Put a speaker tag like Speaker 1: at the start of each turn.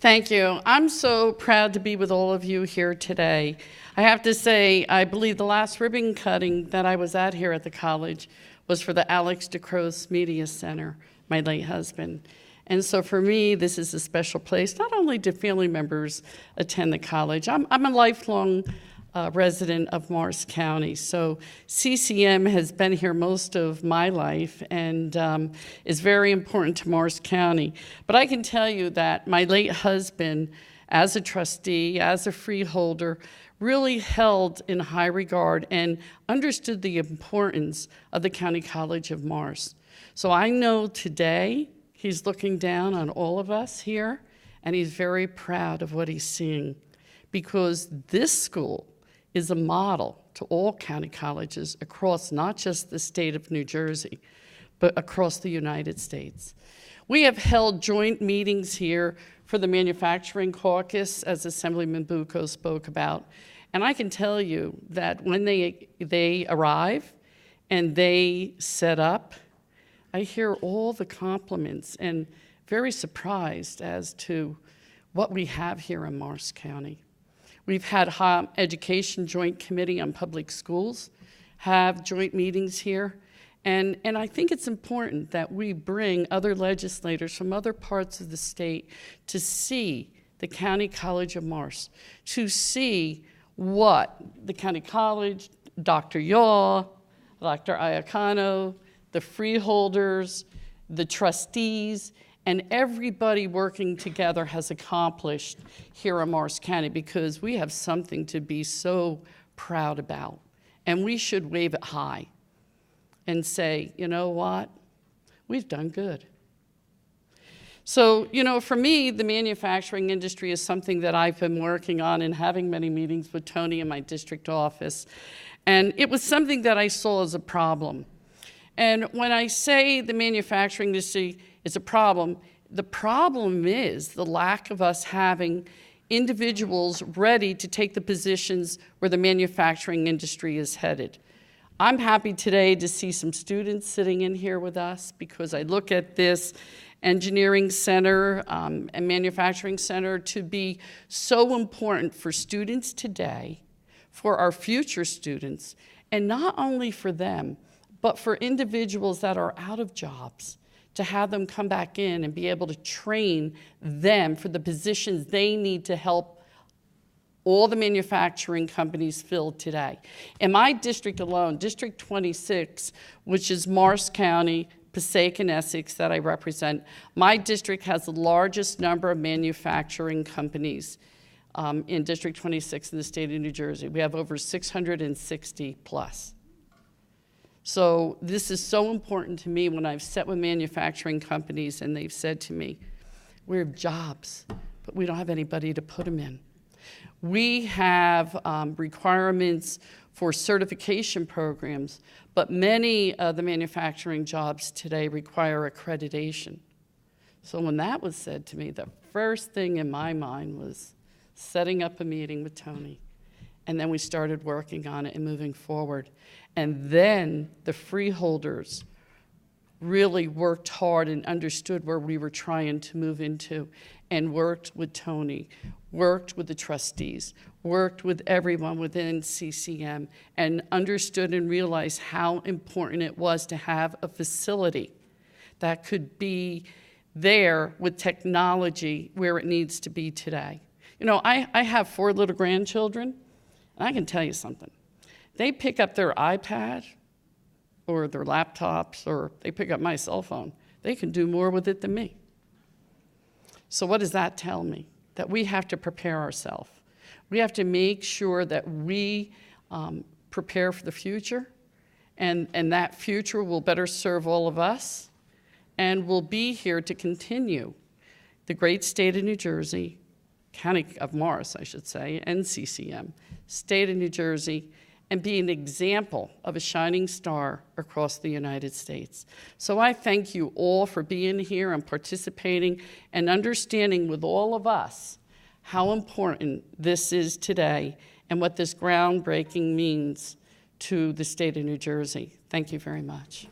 Speaker 1: Thank you. I'm so proud to be with all of you here today. I have to say, I believe the last ribbon cutting that I was at here at the college was for the Alex DeCroce Media Center, my late husband. And so for me, this is a special place. Not only do family members attend the college, I'm a lifelong resident of Morris County. So CCM has been here most of my life and is very important to Morris County. But I can tell you that my late husband, as a trustee, as a freeholder, really held in high regard and understood the importance of the County College of Morris. So I know today he's looking down on all of us here, and he's very proud of what he's seeing, because this school is a model to all county colleges across not just the state of New Jersey, but across the United States. We have held joint meetings here for the Manufacturing Caucus, as Assemblywoman Bucco spoke about, and I can tell you that when they arrive and they set up, I hear all the compliments and very surprised as to what we have here in Morris County. We've had Education Joint Committee on Public Schools have joint meetings here. And I think it's important that we bring other legislators from other parts of the state to see the County College of Morris, to see what the County College, Dr. Yaw, Dr. Iacano, the freeholders, the trustees, and everybody working together has accomplished here in Morris County, because we have something to be so proud about. And we should wave it high and say, you know what? We've done good. So, for me, the manufacturing industry is something that I've been working on and having many meetings with Tony in my district office. And it was something that I saw as a problem. And when I say the manufacturing industry is a problem, the problem is the lack of us having individuals ready to take the positions where the manufacturing industry is headed. I'm happy today to see some students sitting in here with us, because I look at this engineering center and manufacturing center to be so important for students today, for our future students, and not only for them, but for individuals that are out of jobs, to have them come back in and be able to train them for the positions they need to help all the manufacturing companies fill today. In my district alone, District 26, which is Morris County, Passaic, and Essex that I represent, my district has the largest number of manufacturing companies in District 26 in the state of New Jersey. We have over 660 plus. So this is so important to me when I've sat with manufacturing companies and they've said to me, we have jobs, but we don't have anybody to put them in. We have requirements for certification programs, but many of the manufacturing jobs today require accreditation. So when that was said to me, the first thing in my mind was setting up a meeting with Tony. And then we started working on it and moving forward. And then the freeholders really worked hard and understood where we were trying to move into, and worked with Tony, worked with the trustees, worked with everyone within CCM, and understood and realized how important it was to have a facility that could be there with technology where it needs to be today. I have 4 little grandchildren. I can tell you something. They pick up their iPad or their laptops, or they pick up my cell phone. They can do more with it than me. So what does that tell me? That we have to prepare ourselves. We have to make sure that we prepare for the future, and that future will better serve all of us, and will be here to continue the great state of New Jersey, County of Morris, I should say, and CCM, state of New Jersey, and be an example of a shining star across the United States. So I thank you all for being here and participating and understanding with all of us how important this is today and what this groundbreaking means to the state of New Jersey. Thank you very much.